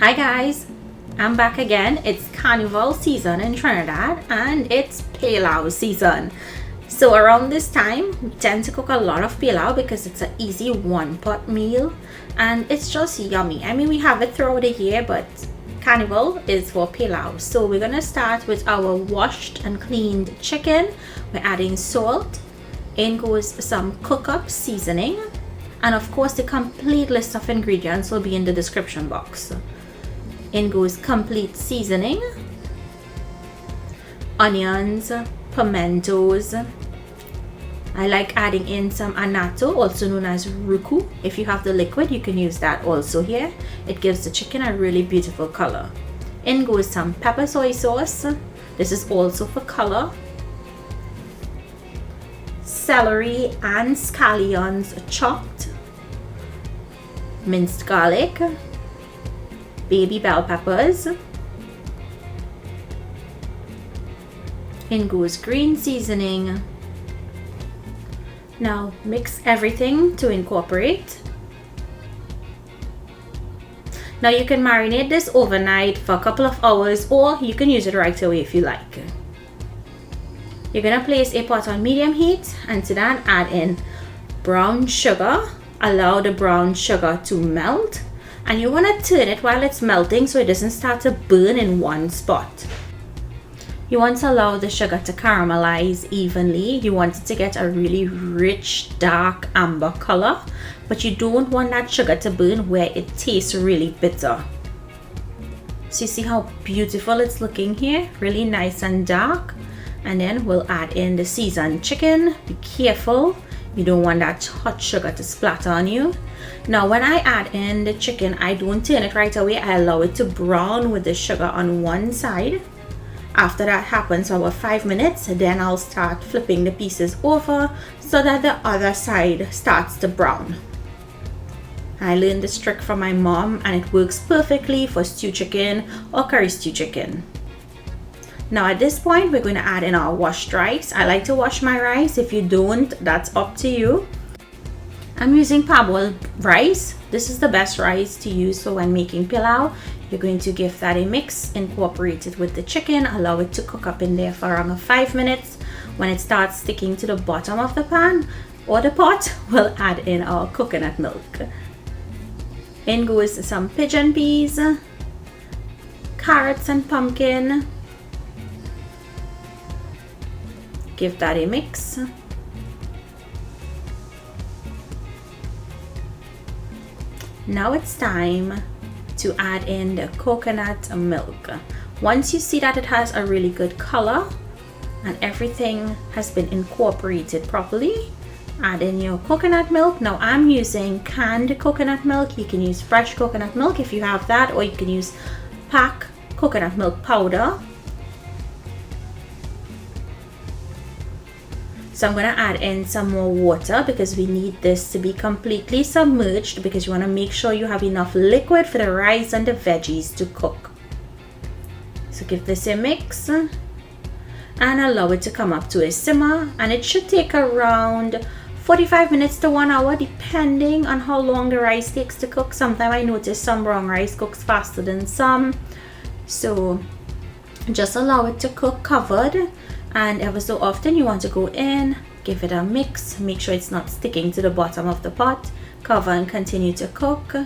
Hi guys, I'm back again. It's carnival season in Trinidad and it's Pelau season. So around this time, we tend to cook a lot of Pelau because it's an easy one-pot meal and it's just yummy. I mean, we have it throughout the year, but carnival is for Pelau. So we're gonna start with our washed and cleaned chicken. We're adding salt. In goes some cook-up seasoning. And of course, the complete list of ingredients will be in the description box. In goes complete seasoning, onions, pimentos. I like adding in some annatto, also known as rouccou. If you have the liquid, you can use that also here. It gives the chicken a really beautiful color. In goes some pepper soy sauce. This is also for color. Celery and scallions chopped. Minced garlic. Baby bell peppers. In goes green seasoning. Now mix everything to incorporate. Now you can marinate this overnight for a couple of hours, or you can use it right away if you like. You're gonna place a pot on medium heat and to that add in brown sugar. Allow the brown sugar to melt. And you want to turn it while it's melting so it doesn't start to burn in one spot. You want to allow the sugar to caramelize evenly. You want it to get a really rich, dark amber color, but you don't want that sugar to burn where it tastes really bitter. So you see how beautiful it's looking here? Really nice and dark. And then we'll add in the seasoned chicken. Be careful. You don't want that hot sugar to splatter on you. Now when I add in the chicken, I don't turn it right away. I allow it to brown with the sugar on one side. After that happens for about 5 minutes, then I'll start flipping the pieces over so that the other side starts to brown. I learned this trick from my mom and it works perfectly for stew chicken or curry stew chicken. Now at this point, we're going to add in our washed rice. I like to wash my rice. If you don't, that's up to you. I'm using parboiled rice. This is the best rice to use for when making pilau. You're going to give that a mix, incorporate it with the chicken, allow it to cook up in there for around 5 minutes. When it starts sticking to the bottom of the pan or the pot, we'll add in our coconut milk. In goes some pigeon peas, carrots and pumpkin. Give that a mix. Now it's time to add in the coconut milk. Once you see that it has a really good color and everything has been incorporated properly, add in your coconut milk. Now I'm using canned coconut milk. You can use fresh coconut milk if you have that, or you can use pack coconut milk powder. So I'm going to add in some more water because we need this to be completely submerged, because you want to make sure you have enough liquid for the rice and the veggies to cook. So give this a mix and allow it to come up to a simmer, and it should take around 45 minutes to 1 hour depending on how long the rice takes to cook. Sometimes I notice some brown rice cooks faster than some. So just allow it to cook covered. And ever so often you want to go in, give it a mix, make sure it's not sticking to the bottom of the pot, cover and continue to cook.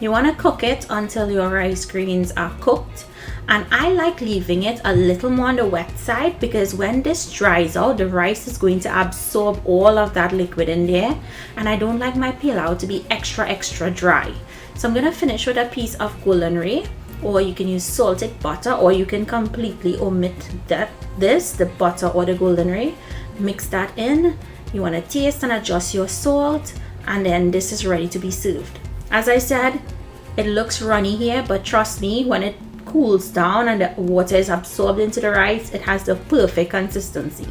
You want to cook it until your rice grains are cooked, and I like leaving it a little more on the wet side because when this dries out, the rice is going to absorb all of that liquid in there, and I don't like my pilau to be extra dry. So I'm going to finish with a piece of golden ray. Or you can use salted butter, or you can completely omit the butter or the golden ray. Mix that in. You want to taste and adjust your salt, and then this is ready to be served. As I said, it looks runny here, but trust me, when it cools down and the water is absorbed into the rice, it has the perfect consistency.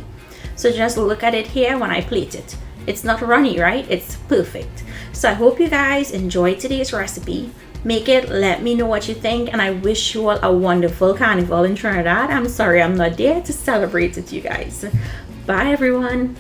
So just look at it here when I plate it. It's not runny, right? It's perfect. So I hope you guys enjoyed today's recipe. Make it, let me know what you think, and I wish you all a wonderful carnival in Trinidad. I'm sorry I'm not there to celebrate with you guys. Bye everyone.